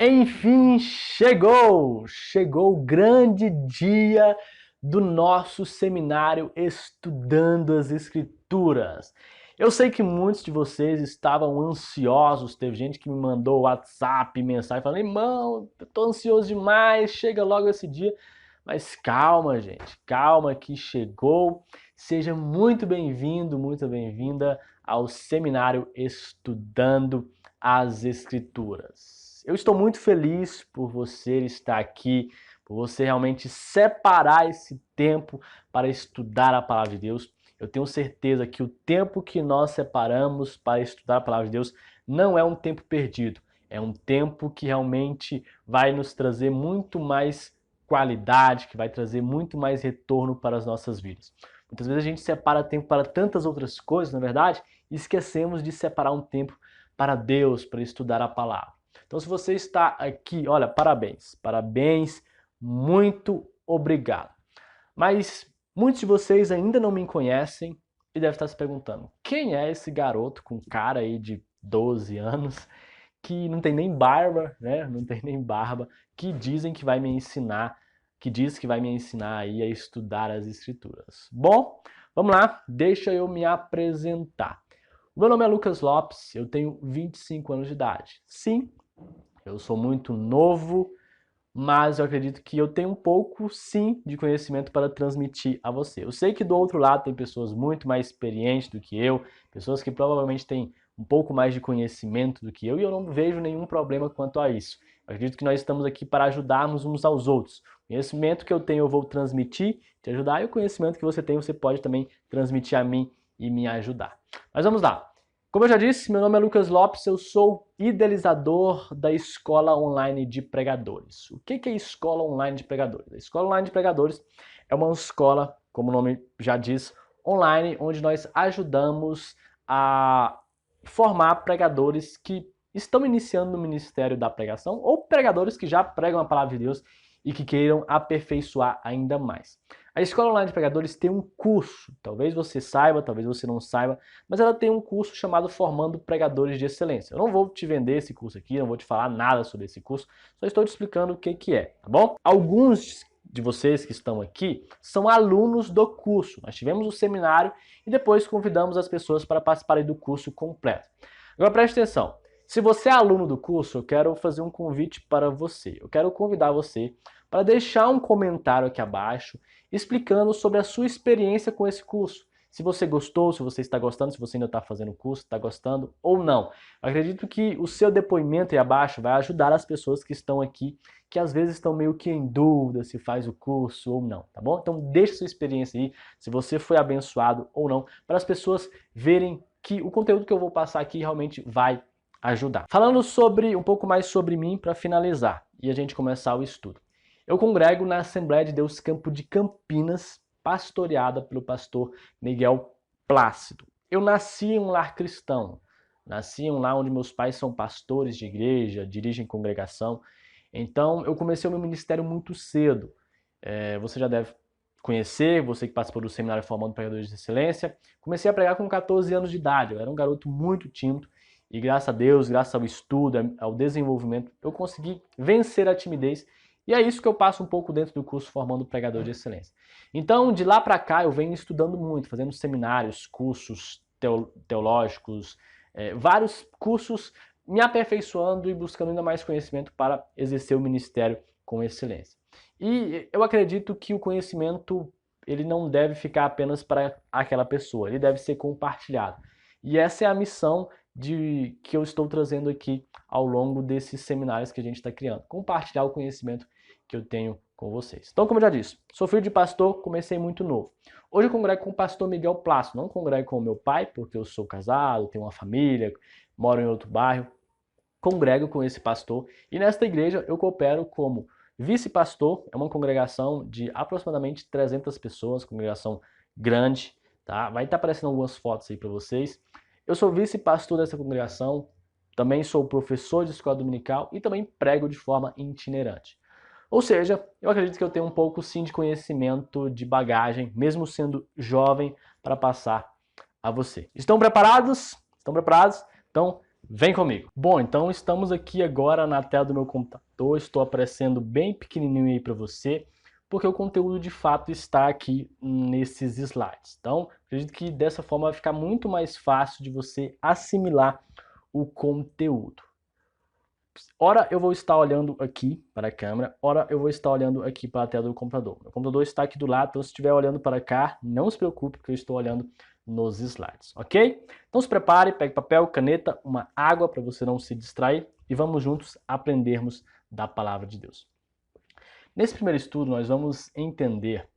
Enfim, chegou! Chegou o grande dia do nosso seminário Estudando as Escrituras. Eu sei que muitos de vocês estavam ansiosos, teve gente que me mandou WhatsApp, mensagem, falando, irmão, eu tô ansioso demais, chega logo esse dia. Mas calma, gente, calma que chegou. Seja muito bem-vindo, muito bem-vinda ao seminário Estudando as Escrituras. Eu estou muito feliz por você estar aqui, por você realmente separar esse tempo para estudar a palavra de Deus. Eu tenho certeza que o tempo que nós separamos para estudar a palavra de Deus não é um tempo perdido. É um tempo que realmente vai nos trazer muito mais qualidade, que vai trazer muito mais retorno para as nossas vidas. Muitas vezes a gente separa tempo para tantas outras coisas, na verdade, e esquecemos de separar um tempo para Deus, para estudar a palavra. Então, se você está aqui, olha, parabéns, parabéns, muito obrigado. Mas muitos de vocês ainda não me conhecem e devem estar se perguntando: quem é esse garoto com cara aí de 12 anos que não tem nem barba, né? Não tem nem barba, que dizem que vai me ensinar, que diz que vai me ensinar aí a estudar as escrituras. Bom, vamos lá, deixa eu me apresentar. O meu nome é Lucas Lopes, eu tenho 25 anos de idade. Sim, eu sou muito novo, mas eu acredito que eu tenho um pouco, sim, de conhecimento para transmitir a você. Eu sei que do outro lado tem pessoas muito mais experientes do que eu, pessoas que provavelmente têm um pouco mais de conhecimento do que eu, e eu não vejo nenhum problema quanto a isso. Eu acredito que nós estamos aqui para ajudarmos uns aos outros. O conhecimento que eu tenho eu vou transmitir, te ajudar, e o conhecimento que você tem você pode também transmitir a mim e me ajudar. Mas vamos lá. Como eu já disse, meu nome é Lucas Lopes, eu sou idealizador da Escola Online de Pregadores. O que é Escola Online de Pregadores? A Escola Online de Pregadores é uma escola, como o nome já diz, online, onde nós ajudamos a formar pregadores que estão iniciando no ministério da pregação ou pregadores que já pregam a palavra de Deus e que queiram aperfeiçoar ainda mais. A Escola Online de Pregadores tem um curso, talvez você saiba, talvez você não saiba, mas ela tem um curso chamado Formando Pregadores de Excelência. Eu não vou te vender esse curso aqui, não vou te falar nada sobre esse curso, só estou te explicando o que é, tá bom? Alguns de vocês que estão aqui são alunos do curso. Nós tivemos o seminário e depois convidamos as pessoas para participarem do curso completo. Agora preste atenção. Se você é aluno do curso, eu quero fazer um convite para você. Eu quero convidar você para deixar um comentário aqui abaixo explicando sobre a sua experiência com esse curso. Se você gostou, se você está gostando, se você ainda está fazendo o curso, está gostando ou não. Eu acredito que o seu depoimento aí abaixo vai ajudar as pessoas que estão aqui, que às vezes estão meio que em dúvida se faz o curso ou não, tá bom? Então deixe sua experiência aí, se você foi abençoado ou não, para as pessoas verem que o conteúdo que eu vou passar aqui realmente vai ajudar. Falando sobre um pouco mais sobre mim para finalizar e a gente começar o estudo. Eu congrego na Assembleia de Deus Campo de Campinas, pastoreada pelo pastor Miguel Plácido. Eu nasci em um lar cristão, nasci em um lar onde meus pais são pastores de igreja, dirigem congregação. Então eu comecei o meu ministério muito cedo. Você já deve conhecer, você que participou do seminário Formando Pregadores de Excelência. Comecei a pregar com 14 anos de idade, eu era um garoto muito tímido. E graças a Deus, graças ao estudo, ao desenvolvimento, eu consegui vencer a timidez. E é isso que eu passo um pouco dentro do curso Formando Pregador de Excelência. Então, de lá para cá, eu venho estudando muito, fazendo seminários, cursos teológicos, vários cursos, me aperfeiçoando e buscando ainda mais conhecimento para exercer o ministério com excelência. E eu acredito que o conhecimento ele não deve ficar apenas para aquela pessoa, ele deve ser compartilhado. E essa é a missão que eu estou trazendo aqui ao longo desses seminários que a gente está criando. Compartilhar o conhecimento que eu tenho com vocês. Então, como eu já disse, sou filho de pastor, comecei muito novo. Hoje eu congrego com o pastor Miguel Plácido, não congrego com o meu pai, porque eu sou casado, tenho uma família, moro em outro bairro. Congrego com esse pastor e nesta igreja eu coopero como vice-pastor, é uma congregação de aproximadamente 300 pessoas, congregação grande, tá? Vai estar aparecendo algumas fotos aí para vocês. Eu sou vice-pastor dessa congregação, também sou professor de escola dominical e também prego de forma itinerante. Ou seja, eu acredito que eu tenho um pouco sim de conhecimento, de bagagem, mesmo sendo jovem, para passar a você. Estão preparados? Estão preparados? Então, Vem comigo. Bom, então estamos aqui agora na tela do meu computador, estou aparecendo bem pequenininho aí para você, porque o conteúdo de fato está aqui nesses slides. Então, acredito que dessa forma vai ficar muito mais fácil de você assimilar o conteúdo. Ora eu vou estar olhando aqui para a câmera, ora eu vou estar olhando aqui para a tela do computador. Meu computador está aqui do lado, então se estiver olhando para cá, não se preocupe, porque eu estou olhando nos slides, ok? Então se prepare, pegue papel, caneta, uma água para você não se distrair e vamos juntos aprendermos da palavra de Deus. Nesse primeiro estudo nós vamos entender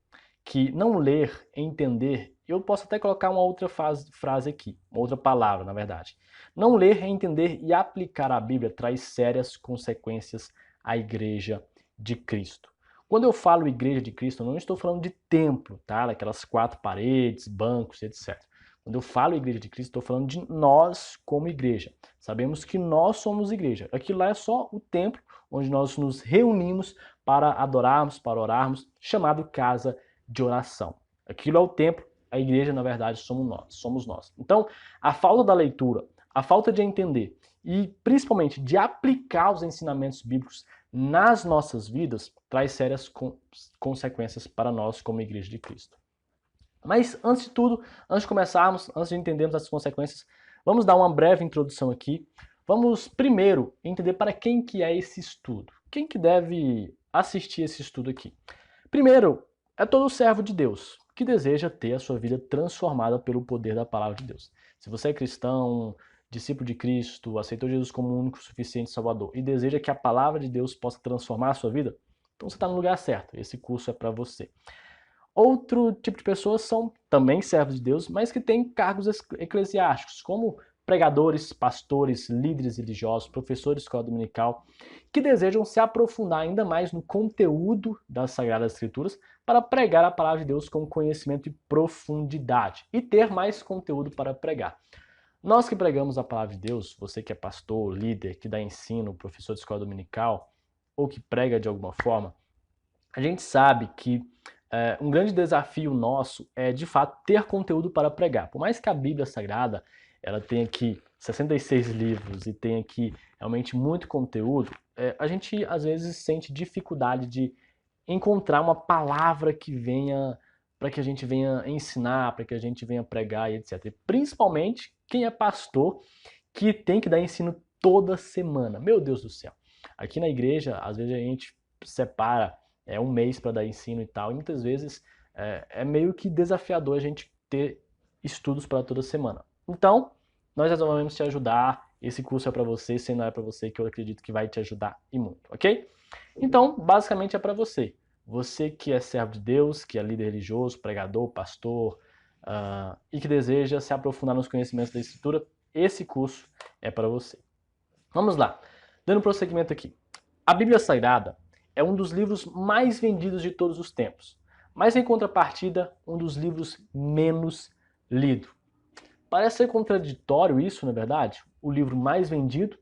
que não ler é entender. Eu posso até colocar uma outra frase aqui, uma outra palavra, na verdade. Não ler é entender e aplicar a Bíblia traz sérias consequências à Igreja de Cristo. Quando eu falo Igreja de Cristo, eu não estou falando de templo, tá? Daquelas 4 paredes, bancos, etc. Quando eu falo Igreja de Cristo, estou falando de nós como igreja. Sabemos que nós somos igreja. Aquilo lá é só o templo onde nós nos reunimos para adorarmos, para orarmos, chamado casa de oração. Aquilo é o templo, a igreja, na verdade, somos nós. Então, a falta da leitura, a falta de entender e, principalmente, de aplicar os ensinamentos bíblicos nas nossas vidas, traz sérias consequências para nós como igreja de Cristo. Mas, antes de tudo, antes de começarmos, antes de entendermos as consequências, vamos dar uma breve introdução aqui. Vamos, primeiro, entender para quem que é esse estudo. Quem que deve assistir esse estudo aqui? Primeiro, é todo servo de Deus que deseja ter a sua vida transformada pelo poder da palavra de Deus. Se você é cristão, discípulo de Cristo, aceitou Jesus como o único suficiente Salvador e deseja que a palavra de Deus possa transformar a sua vida, então você está no lugar certo. Esse curso é para você. Outro tipo de pessoas são também servos de Deus, mas que têm cargos eclesiásticos, como pregadores, pastores, líderes religiosos, professores de escola dominical, que desejam se aprofundar ainda mais no conteúdo das Sagradas Escrituras para pregar a palavra de Deus com conhecimento e profundidade e ter mais conteúdo para pregar. Nós que pregamos a palavra de Deus, você que é pastor, líder, que dá ensino, professor de escola dominical ou que prega de alguma forma, a gente sabe que um grande desafio nosso é, de fato, ter conteúdo para pregar. Por mais que a Bíblia Sagrada ela tenha aqui 66 livros e tenha aqui realmente muito conteúdo, a gente às vezes sente dificuldade de encontrar uma palavra que venha para que a gente venha ensinar, para que a gente venha pregar e etc. E principalmente quem é pastor que tem que dar ensino toda semana. Meu Deus do céu. Aqui na igreja, às vezes a gente separa um mês para dar ensino e tal, e muitas vezes é meio que desafiador a gente ter estudos para toda semana. Então, nós resolvemos te ajudar. Esse curso é para você, se não é para você, que eu acredito que vai te ajudar e muito, ok? Então, basicamente é para você. Você que é servo de Deus, que é líder religioso, pregador, pastor, e que deseja se aprofundar nos conhecimentos da Escritura, esse curso é para você. Vamos lá, dando prosseguimento aqui. A Bíblia Sagrada é um dos livros mais vendidos de todos os tempos, mas em contrapartida, um dos livros menos lido. Parece ser contraditório isso, na verdade? O livro mais vendido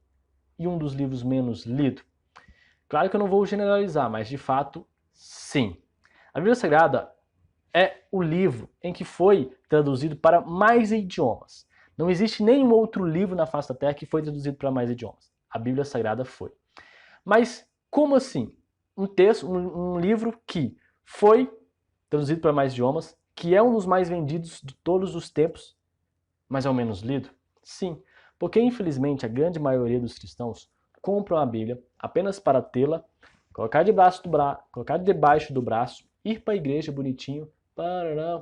e um dos livros menos lido? Claro que eu não vou generalizar, mas de fato, sim. A Bíblia Sagrada é o livro em que foi traduzido para mais idiomas. Não existe nenhum outro livro na face da Terra que foi traduzido para mais idiomas. A Bíblia Sagrada foi. Mas como assim? Um livro que foi traduzido para mais idiomas, que é um dos mais vendidos de todos os tempos, mas é o menos lido? Sim, porque infelizmente a grande maioria dos cristãos compram a Bíblia apenas para tê-la, colocar debaixo do braço, ir para a igreja bonitinho,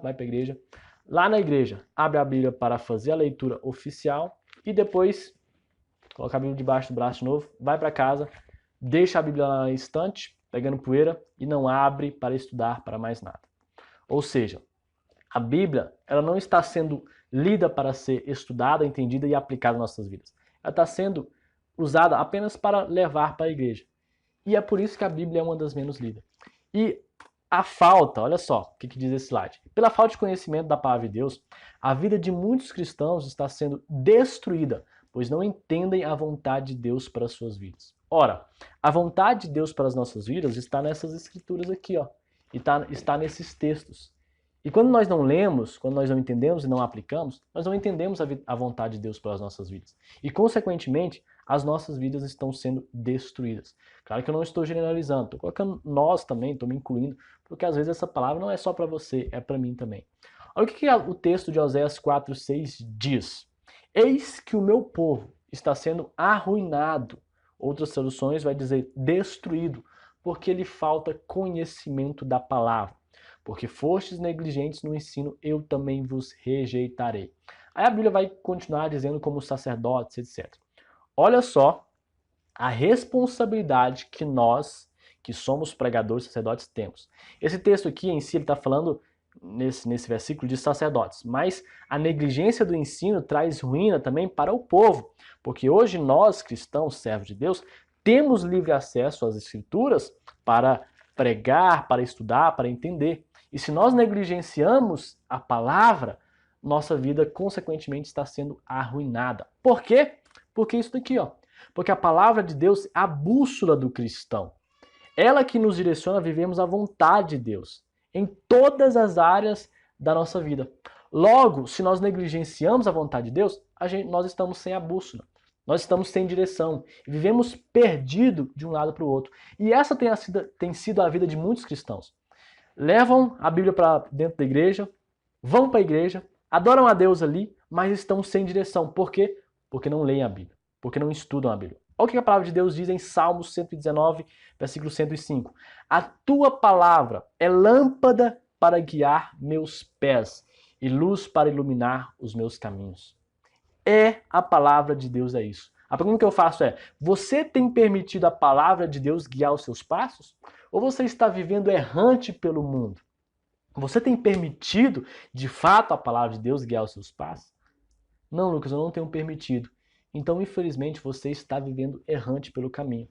vai para a igreja. Lá na igreja, abre a Bíblia para fazer a leitura oficial e depois coloca a Bíblia debaixo do braço de novo, vai para casa, deixa a Bíblia lá na estante, pegando poeira, e não abre para estudar para mais nada. Ou seja, a Bíblia ela não está sendo lida para ser estudada, entendida e aplicada nas nossas vidas. Ela está sendo usada apenas para levar para a igreja. E é por isso que a Bíblia é uma das menos lidas. E a falta, olha só o que diz esse slide. Pela falta de conhecimento da palavra de Deus, a vida de muitos cristãos está sendo destruída, pois não entendem a vontade de Deus para as suas vidas. Ora, a vontade de Deus para as nossas vidas está nessas escrituras aqui, ó. E está nesses textos. E quando nós não lemos, quando nós não entendemos e não aplicamos, nós não entendemos a vontade de Deus para as nossas vidas. E, consequentemente, as nossas vidas estão sendo destruídas. Claro que eu não estou generalizando, estou colocando nós também, estou me incluindo, porque às vezes essa palavra não é só para você, é para mim também. Olha o que o texto de Oséias 4:6 diz. Eis que o meu povo está sendo arruinado. Outras traduções vai dizer destruído, porque lhe falta conhecimento da palavra. Porque fostes negligentes no ensino, eu também vos rejeitarei. Aí a Bíblia vai continuar dizendo como os sacerdotes, etc. Olha só a responsabilidade que nós, que somos pregadores sacerdotes, temos. Esse texto aqui em si, ele está falando nesse versículo de sacerdotes, mas a negligência do ensino traz ruína também para o povo, porque hoje nós, cristãos, servos de Deus, temos livre acesso às escrituras para pregar, para estudar, para entender. E se nós negligenciamos a palavra, nossa vida consequentemente está sendo arruinada. Por quê? Porque isso daqui, ó. Porque a palavra de Deus é a bússola do cristão. Ela que nos direciona a vivermos a vontade de Deus em todas as áreas da nossa vida. Logo, se nós negligenciamos a vontade de Deus, nós estamos sem a bússola. Nós estamos sem direção. E vivemos perdido de um lado para o outro. E essa tem sido a vida de muitos cristãos. Levam a Bíblia para dentro da igreja, vão para a igreja, adoram a Deus ali, mas estão sem direção. Por quê? Porque não leem a Bíblia. Porque não estudam a Bíblia. Olha o que a palavra de Deus diz em Salmos 119, versículo 105. A tua palavra é lâmpada para guiar meus pés e luz para iluminar os meus caminhos. A palavra de Deus é isso. A pergunta que eu faço é, você tem permitido a palavra de Deus guiar os seus passos? Ou você está vivendo errante pelo mundo? Você tem permitido, de fato, a palavra de Deus guiar os seus passos? Não, Lucas, eu não tenho permitido. Então, infelizmente, você está vivendo errante pelo caminho.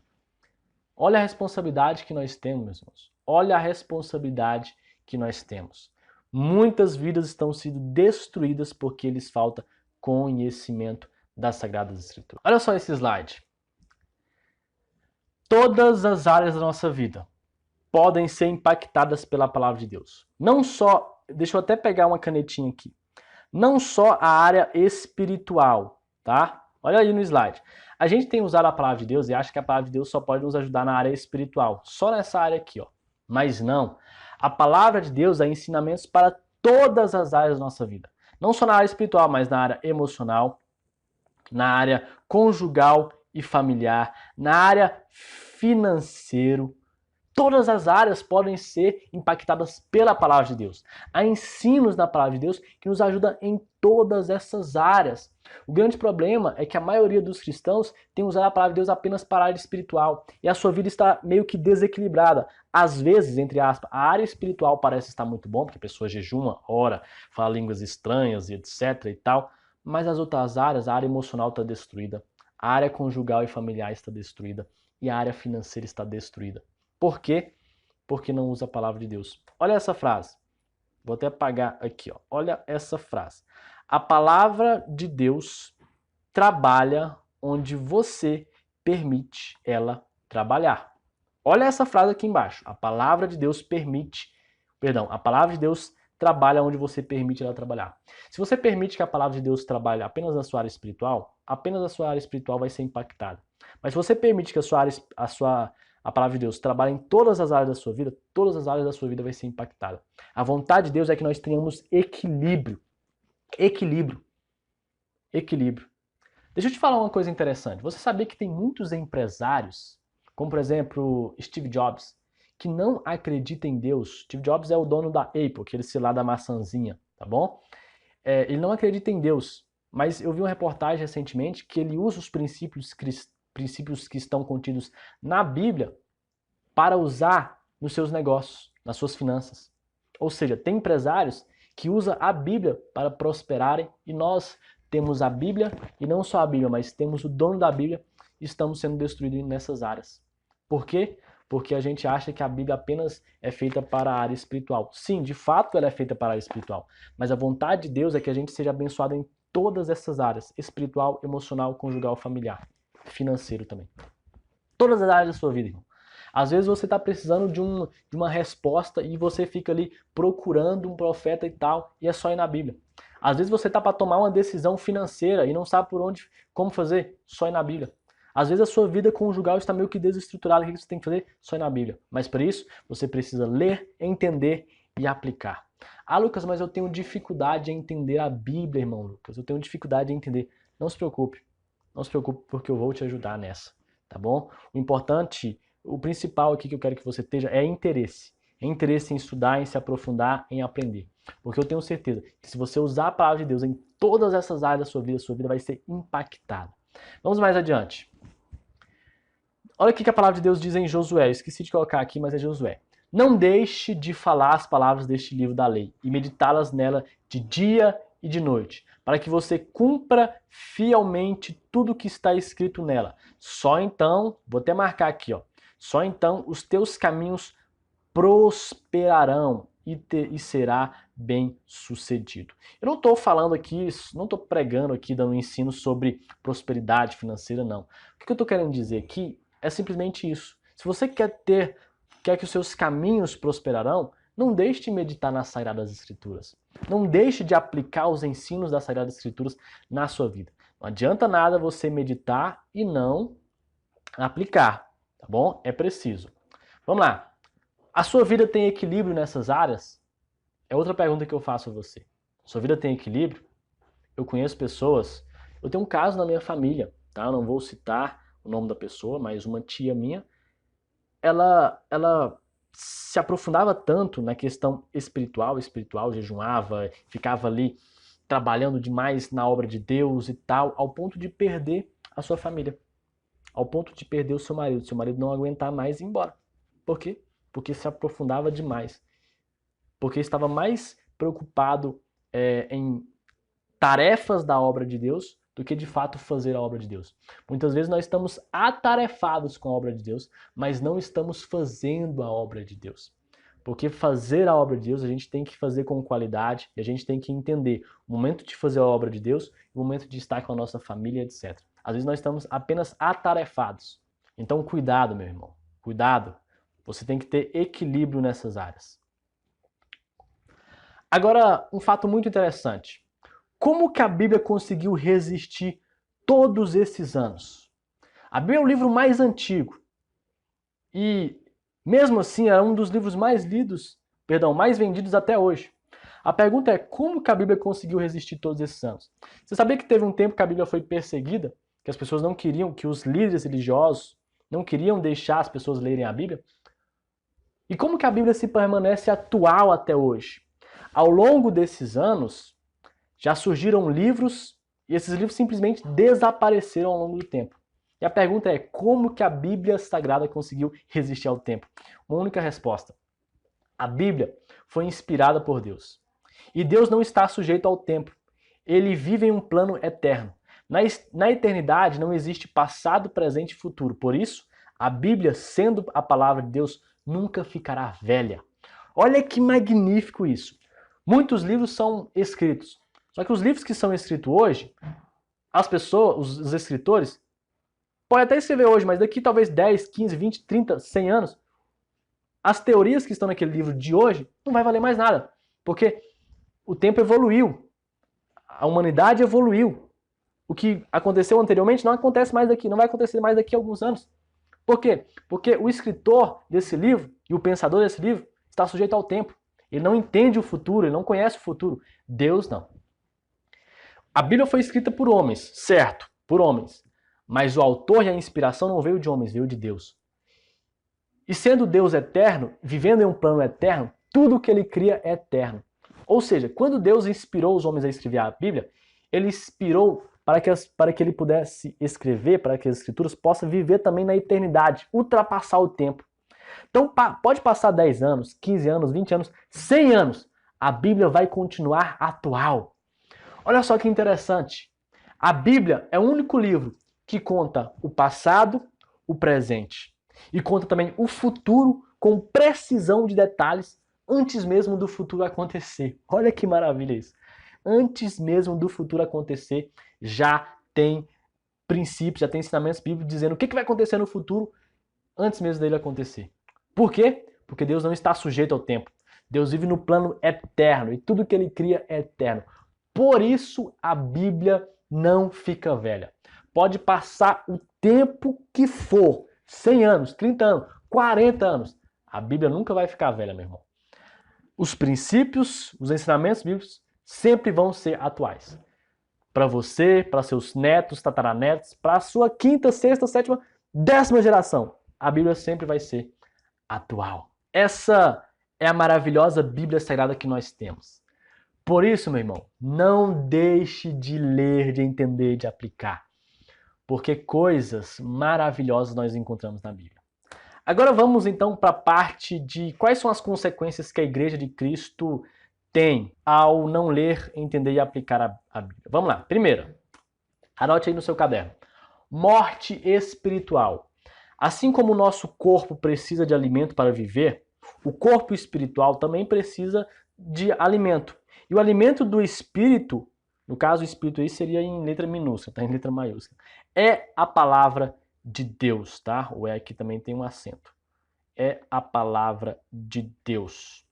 Olha a responsabilidade que nós temos, meus irmãos. Olha a responsabilidade que nós temos. Muitas vidas estão sendo destruídas porque lhes falta conhecimento das Sagradas Escrituras. Olha só esse slide. Todas as áreas da nossa vida podem ser impactadas pela palavra de Deus. Não só, deixa eu até pegar uma canetinha aqui. Não só a área espiritual, tá? Olha aí no slide. A gente tem usado a palavra de Deus e acha que a palavra de Deus só pode nos ajudar na área espiritual. Só nessa área aqui, ó. Mas não. A palavra de Deus é ensinamentos para todas as áreas da nossa vida. Não só na área espiritual, mas na área emocional, na área conjugal e familiar, na área financeira. Todas as áreas podem ser impactadas pela palavra de Deus. Há ensinos na palavra de Deus que nos ajudam em todas essas áreas. O grande problema é que a maioria dos cristãos tem usado a palavra de Deus apenas para a área espiritual. E a sua vida está meio que desequilibrada. Às vezes, entre aspas, a área espiritual parece estar muito bom, porque a pessoa jejuma, ora, fala línguas estranhas e etc e tal. Mas as outras áreas, a área emocional está destruída. A área conjugal e familiar está destruída. E a área financeira está destruída. Por quê? Porque não usa a palavra de Deus. Olha essa frase. Vou até apagar aqui, ó. Olha essa frase. A palavra de Deus trabalha onde você permite ela trabalhar. Olha essa frase aqui embaixo. A palavra de Deus a palavra de Deus trabalha onde você permite ela trabalhar. Se você permite que a palavra de Deus trabalhe apenas na sua área espiritual, apenas a sua área espiritual vai ser impactada. Mas se você permite que a palavra de Deus trabalha em todas as áreas da sua vida, todas as áreas da sua vida vai ser impactada. A vontade de Deus é que nós tenhamos equilíbrio. Equilíbrio. Deixa eu te falar uma coisa interessante. Você sabia que tem muitos empresários, como por exemplo Steve Jobs, que não acreditam em Deus? Steve Jobs é o dono da Apple, aquele celular da maçãzinha, tá bom? Ele não acredita em Deus, mas eu vi uma reportagem recentemente que ele usa os princípios que estão contidos na Bíblia para usar nos seus negócios, nas suas finanças. Ou seja, tem empresários que usam a Bíblia para prosperarem e nós temos a Bíblia e não só a Bíblia, mas temos o dono da Bíblia e estamos sendo destruídos nessas áreas. Por quê? Porque a gente acha que a Bíblia apenas é feita para a área espiritual. Sim, de fato ela é feita para a área espiritual, mas a vontade de Deus é que a gente seja abençoado em todas essas áreas, espiritual, emocional, conjugal, familiar, financeiro também. Todas as áreas da sua vida, irmão. Às vezes você está precisando de uma resposta e você fica ali procurando um profeta e tal, e é só ir na Bíblia. Às vezes você está para tomar uma decisão financeira e não sabe por onde, como fazer, só ir na Bíblia. Às vezes a sua vida conjugal está meio que desestruturada, o que você tem que fazer? Só ir na Bíblia. Mas para isso, você precisa ler, entender e aplicar. Ah, Lucas, mas eu tenho dificuldade em entender a Bíblia, irmão Lucas. Eu tenho dificuldade em entender. Não se preocupe. Não se preocupe porque eu vou te ajudar nessa, tá bom? O importante, o principal aqui que eu quero que você esteja é interesse. É interesse em estudar, em se aprofundar, em aprender. Porque eu tenho certeza que se você usar a palavra de Deus em todas essas áreas da sua vida vai ser impactada. Vamos mais adiante. Olha o que a palavra de Deus diz em Josué. Eu esqueci de colocar aqui, mas é Josué. Não deixe de falar as palavras deste livro da lei e meditá-las nela de dia e de noite, para que você cumpra fielmente tudo que está escrito nela. Só então, vou até marcar aqui, ó. Só então os teus caminhos prosperarão e será bem sucedido. Eu não estou falando aqui, não estou pregando aqui, dando ensino sobre prosperidade financeira, não. O que eu estou querendo dizer aqui é simplesmente isso. Se você quer que os seus caminhos prosperarão, não deixe de meditar nas Sagradas Escrituras. Não deixe de aplicar os ensinos das Sagradas Escrituras na sua vida. Não adianta nada você meditar e não aplicar, tá bom? É preciso. Vamos lá. A sua vida tem equilíbrio nessas áreas? É outra pergunta que eu faço a você. Sua vida tem equilíbrio? Eu conheço pessoas, eu tenho um caso na minha família, tá? Eu não vou citar o nome da pessoa, mas uma tia minha, ela se aprofundava tanto na questão espiritual, jejuava, ficava ali trabalhando demais na obra de Deus e tal, ao ponto de perder a sua família, ao ponto de perder o seu marido não aguentar mais e ir embora. Por quê? Porque se aprofundava demais, porque estava mais preocupado em tarefas da obra de Deus do que de fato fazer a obra de Deus. Muitas vezes nós estamos atarefados com a obra de Deus, mas não estamos fazendo a obra de Deus. Porque fazer a obra de Deus a gente tem que fazer com qualidade e a gente tem que entender o momento de fazer a obra de Deus e o momento de estar com a nossa família, etc. Às vezes nós estamos apenas atarefados. Então cuidado, meu irmão. Cuidado. Você tem que ter equilíbrio nessas áreas. Agora, um fato muito interessante. Como que a Bíblia conseguiu resistir todos esses anos? A Bíblia é o livro mais antigo e, mesmo assim, é um dos livros mais lidos, mais vendidos até hoje. A pergunta é como que a Bíblia conseguiu resistir todos esses anos? Você sabia que teve um tempo que a Bíblia foi perseguida? Que as pessoas não queriam, que os líderes religiosos não queriam deixar as pessoas lerem a Bíblia? E como que a Bíblia se permanece atual até hoje? Ao longo desses anos, já surgiram livros e esses livros simplesmente desapareceram ao longo do tempo. E a pergunta é, como que a Bíblia Sagrada conseguiu resistir ao tempo? Uma única resposta. A Bíblia foi inspirada por Deus. E Deus não está sujeito ao tempo. Ele vive em um plano eterno. Na eternidade não existe passado, presente e futuro. Por isso, a Bíblia, sendo a palavra de Deus, nunca ficará velha. Olha que magnífico isso. Muitos livros são escritos. Só que os livros que são escritos hoje, as pessoas, os escritores, podem até escrever hoje, mas daqui talvez 10, 15, 20, 30, 100 anos, as teorias que estão naquele livro de hoje não vai valer mais nada. Porque o tempo evoluiu. A humanidade evoluiu. O que aconteceu anteriormente não acontece mais daqui, não vai acontecer mais daqui a alguns anos. Por quê? Porque o escritor desse livro e o pensador desse livro está sujeito ao tempo. Ele não entende o futuro, ele não conhece o futuro. Deus não. A Bíblia foi escrita por homens, certo, por homens. Mas o autor e a inspiração não veio de homens, veio de Deus. E sendo Deus eterno, vivendo em um plano eterno, tudo que ele cria é eterno. Ou seja, quando Deus inspirou os homens a escrever a Bíblia, ele inspirou para que ele pudesse escrever, para que as escrituras possam viver também na eternidade, ultrapassar o tempo. Então pode passar 10 anos, 15 anos, 20 anos, 100 anos, a Bíblia vai continuar atual. Olha só que interessante. A Bíblia é o único livro que conta o passado, o presente e conta também o futuro com precisão de detalhes antes mesmo do futuro acontecer. Olha que maravilha isso. Antes mesmo do futuro acontecer, já tem princípios, já tem ensinamentos bíblicos dizendo o que vai acontecer no futuro antes mesmo dele acontecer. Por quê? Porque Deus não está sujeito ao tempo. Deus vive no plano eterno e tudo que ele cria é eterno. Por isso a Bíblia não fica velha. Pode passar o tempo que for, 100 anos, 30 anos, 40 anos. A Bíblia nunca vai ficar velha, meu irmão. Os princípios, os ensinamentos bíblicos sempre vão ser atuais. Para você, para seus netos, tataranetos, para a sua quinta, sexta, sétima, 10ª geração. A Bíblia sempre vai ser atual. Essa é a maravilhosa Bíblia Sagrada que nós temos. Por isso, meu irmão, não deixe de ler, de entender, de aplicar. Porque coisas maravilhosas nós encontramos na Bíblia. Agora vamos então para a parte de quais são as consequências que a Igreja de Cristo tem ao não ler, entender e aplicar a Bíblia. Vamos lá. Primeira, anote aí no seu caderno. Morte espiritual. Assim como o nosso corpo precisa de alimento para viver, o corpo espiritual também precisa de alimento. E o alimento do espírito, no caso o espírito aí seria em letra minúscula, tá? Em letra maiúscula, é a palavra de Deus, tá? O aqui também tem um acento. É a palavra de Deus.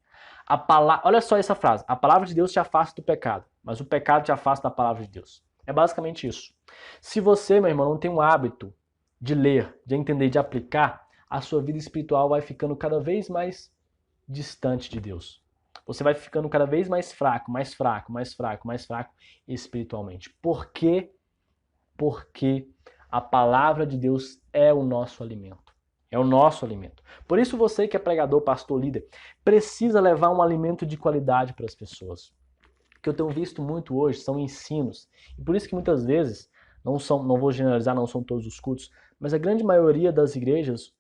Olha só essa frase. A palavra de Deus te afasta do pecado, mas o pecado te afasta da palavra de Deus. É basicamente isso. Se você, meu irmão, não tem um hábito de ler, de entender, de aplicar, a sua vida espiritual vai ficando cada vez mais distante de Deus. Você vai ficando cada vez mais fraco, mais fraco, mais fraco, mais fraco espiritualmente. Por quê? Porque a palavra de Deus é o nosso alimento. É o nosso alimento. Por isso você que é pregador, pastor, líder, precisa levar um alimento de qualidade para as pessoas. O que eu tenho visto muito hoje são ensinos. E por isso que muitas vezes, não vou generalizar, não são todos os cultos, mas a grande maioria das igrejas,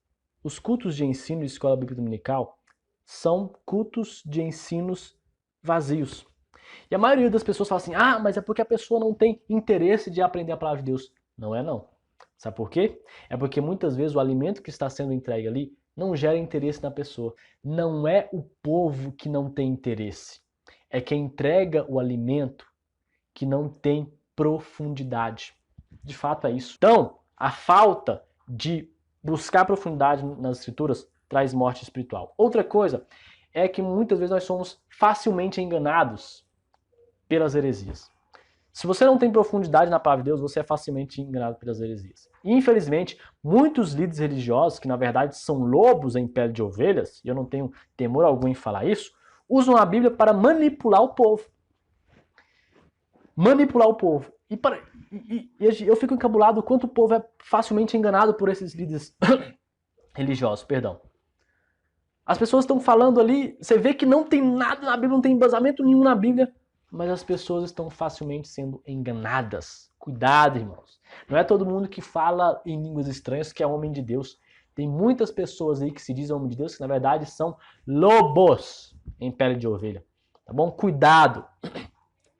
os cultos de ensino de escola bíblica dominical, são cultos de ensinos vazios. E a maioria das pessoas fala assim, mas é porque a pessoa não tem interesse de aprender a palavra de Deus. Não é não. Sabe por quê? É porque muitas vezes o alimento que está sendo entregue ali não gera interesse na pessoa. Não é o povo que não tem interesse. É quem entrega o alimento que não tem profundidade. De fato é isso. Então, a falta de buscar profundidade nas escrituras traz morte espiritual. Outra coisa é que muitas vezes nós somos facilmente enganados pelas heresias. Se você não tem profundidade na palavra de Deus, você é facilmente enganado pelas heresias. E, infelizmente, muitos líderes religiosos, que na verdade são lobos em pele de ovelhas, e eu não tenho temor algum em falar isso, usam a Bíblia para manipular o povo. Manipular o povo. E eu fico encabulado quanto o povo é facilmente enganado por esses líderes religiosos, perdão. As pessoas estão falando ali, você vê que não tem nada na Bíblia, não tem embasamento nenhum na Bíblia, mas as pessoas estão facilmente sendo enganadas. Cuidado, irmãos. Não é todo mundo que fala em línguas estranhas que é homem de Deus. Tem muitas pessoas aí que se dizem homem de Deus que na verdade são lobos em pele de ovelha. Tá bom? Cuidado.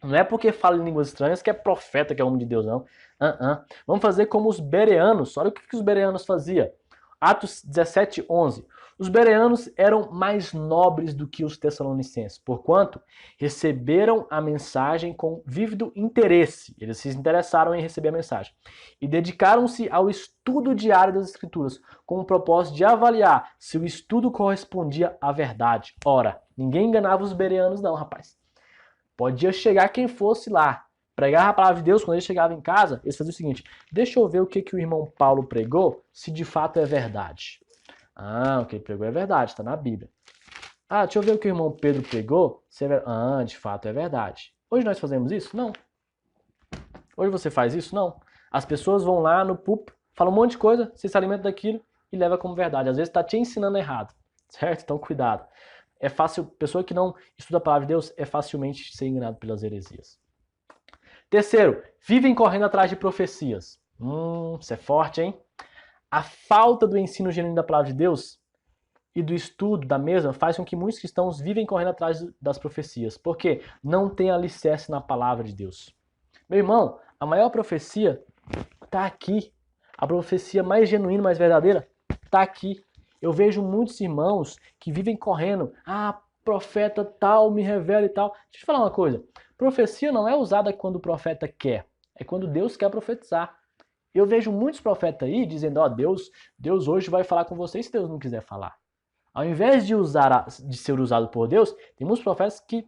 Não é porque fala em línguas estranhas que é profeta, que é homem de Deus, não. Vamos fazer como os bereanos. Olha o que os bereanos faziam. Atos 17:11. Os bereanos eram mais nobres do que os tessalonicenses, porquanto receberam a mensagem com vívido interesse. Eles se interessaram em receber a mensagem. E dedicaram-se ao estudo diário das Escrituras, com o propósito de avaliar se o estudo correspondia à verdade. Ora, ninguém enganava os bereanos não, rapaz. Podia chegar quem fosse lá, pregar a palavra de Deus, quando ele chegava em casa, eles faziam o seguinte, deixa eu ver o que o irmão Paulo pregou, se de fato é verdade. O que ele pregou é verdade, está na Bíblia. Deixa eu ver o que o irmão Pedro pregou, se é de fato é verdade. Hoje nós fazemos isso? Não. Hoje você faz isso? Não. As pessoas vão lá no púlpito, falam um monte de coisa, você se alimenta daquilo e leva como verdade. Às vezes está te ensinando errado, certo? Então cuidado. É fácil, pessoa que não estuda a palavra de Deus é facilmente ser enganado pelas heresias. Terceiro, vivem correndo atrás de profecias. Isso é forte, hein? A falta do ensino genuíno da palavra de Deus e do estudo da mesma faz com que muitos cristãos vivem correndo atrás das profecias. Por quê? Não tem alicerce na palavra de Deus. Meu irmão, a maior profecia está aqui. A profecia mais genuína, mais verdadeira, está aqui. Eu vejo muitos irmãos que vivem correndo. Profeta tal me revela e tal. Deixa eu te falar uma coisa. Profecia não é usada quando o profeta quer. É quando Deus quer profetizar. Eu vejo muitos profetas aí dizendo, ó, Deus hoje vai falar com você se Deus não quiser falar. Ao invés de ser usado por Deus, tem muitos profetas que,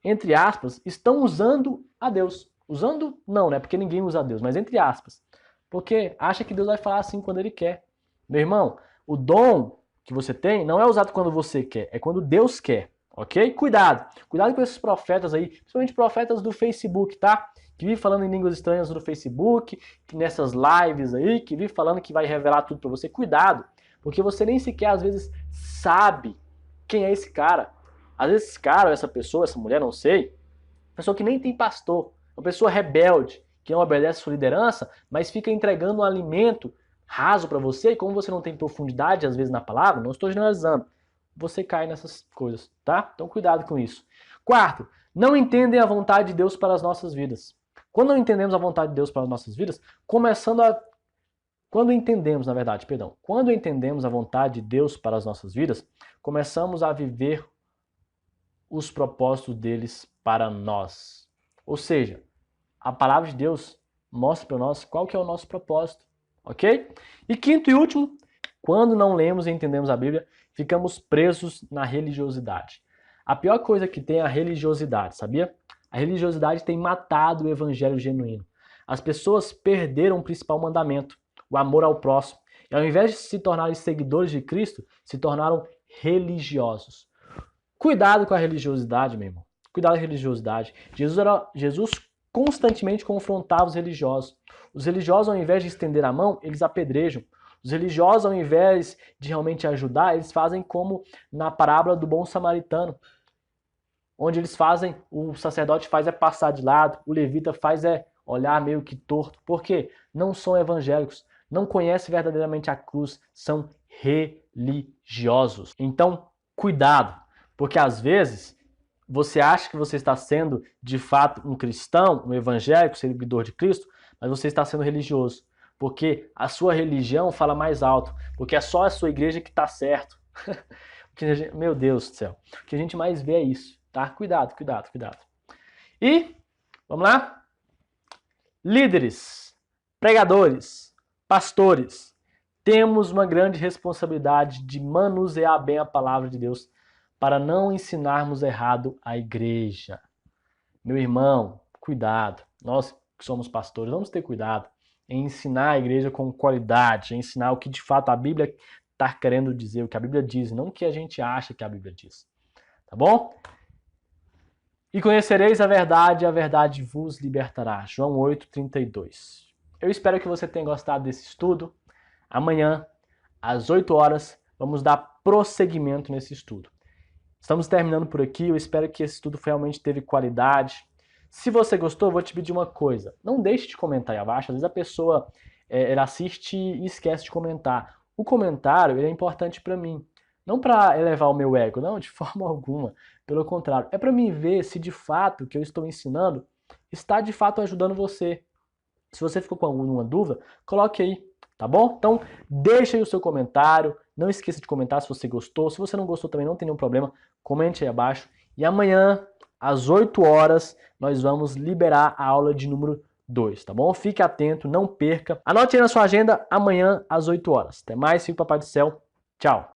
entre aspas, estão usando a Deus. Usando, não, né? Porque ninguém usa a Deus, mas entre aspas. Porque acha que Deus vai falar assim quando Ele quer. Meu irmão, o dom que você tem não é usado quando você quer, é quando Deus quer, ok? Cuidado. Cuidado com esses profetas aí, principalmente profetas do Facebook, tá? Que vive falando em línguas estranhas no Facebook, que nessas lives aí, que vive falando que vai revelar tudo pra você. Cuidado. Porque você nem sequer, às vezes, sabe quem é esse cara. Às vezes esse cara, ou essa pessoa, essa mulher, não sei, pessoa que nem tem pastor, uma pessoa rebelde, que não obedece a sua liderança, mas fica entregando um alimento raso para você, e como você não tem profundidade, às vezes, na palavra, não estou generalizando, você cai nessas coisas, tá? Então cuidado com isso. Quarto, não entendem a vontade de Deus para as nossas vidas. Quando não entendemos a vontade de Deus para as nossas vidas, quando entendemos a vontade de Deus para as nossas vidas, começamos a viver os propósitos deles para nós. Ou seja, a palavra de Deus mostra para nós qual que é o nosso propósito, ok? E quinto e último, quando não lemos e entendemos a Bíblia, ficamos presos na religiosidade. A pior coisa que tem é a religiosidade, sabia? A religiosidade tem matado o evangelho genuíno. As pessoas perderam o principal mandamento, o amor ao próximo. E ao invés de se tornarem seguidores de Cristo, se tornaram religiosos. Cuidado com a religiosidade, meu irmão. Cuidado com a religiosidade. Jesus constantemente confrontava os religiosos. Os religiosos, ao invés de estender a mão, eles apedrejam. Os religiosos, ao invés de realmente ajudar, eles fazem como na parábola do bom samaritano. Onde eles fazem, o sacerdote faz é passar de lado, o levita faz é olhar meio que torto. Por quê? Não são evangélicos, não conhecem verdadeiramente a cruz, são religiosos. Então, cuidado, porque às vezes você acha que você está sendo de fato um cristão, um evangélico, seguidor de Cristo, mas você está sendo religioso. Porque a sua religião fala mais alto, porque é só a sua igreja que está certo. Meu Deus do céu, o que a gente mais vê é isso. Tá? Cuidado, cuidado, cuidado. E, vamos lá? Líderes, pregadores, pastores, temos uma grande responsabilidade de manusear bem a palavra de Deus para não ensinarmos errado a igreja. Meu irmão, cuidado. Nós que somos pastores, vamos ter cuidado em ensinar a igreja com qualidade, em ensinar o que de fato a Bíblia está querendo dizer, o que a Bíblia diz, não o que a gente acha que a Bíblia diz. Tá bom? E conhecereis a verdade vos libertará. João 8:32. Eu espero que você tenha gostado desse estudo. Amanhã, às 8 horas, vamos dar prosseguimento nesse estudo. Estamos terminando por aqui. Eu espero que esse estudo realmente teve qualidade. Se você gostou, eu vou te pedir uma coisa. Não deixe de comentar aí abaixo. Às vezes a pessoa ela assiste e esquece de comentar. O comentário ele é importante para mim. Não para elevar o meu ego, não, de forma alguma. Pelo contrário, é para mim ver se de fato o que eu estou ensinando está de fato ajudando você. Se você ficou com alguma dúvida, coloque aí, tá bom? Então, deixa aí o seu comentário. Não esqueça de comentar se você gostou. Se você não gostou também, não tem nenhum problema. Comente aí abaixo. E amanhã, às 8 horas, nós vamos liberar a aula de número 2, tá bom? Fique atento, não perca. Anote aí na sua agenda, amanhã, às 8 horas. Até mais, fique Papai do Céu. Tchau.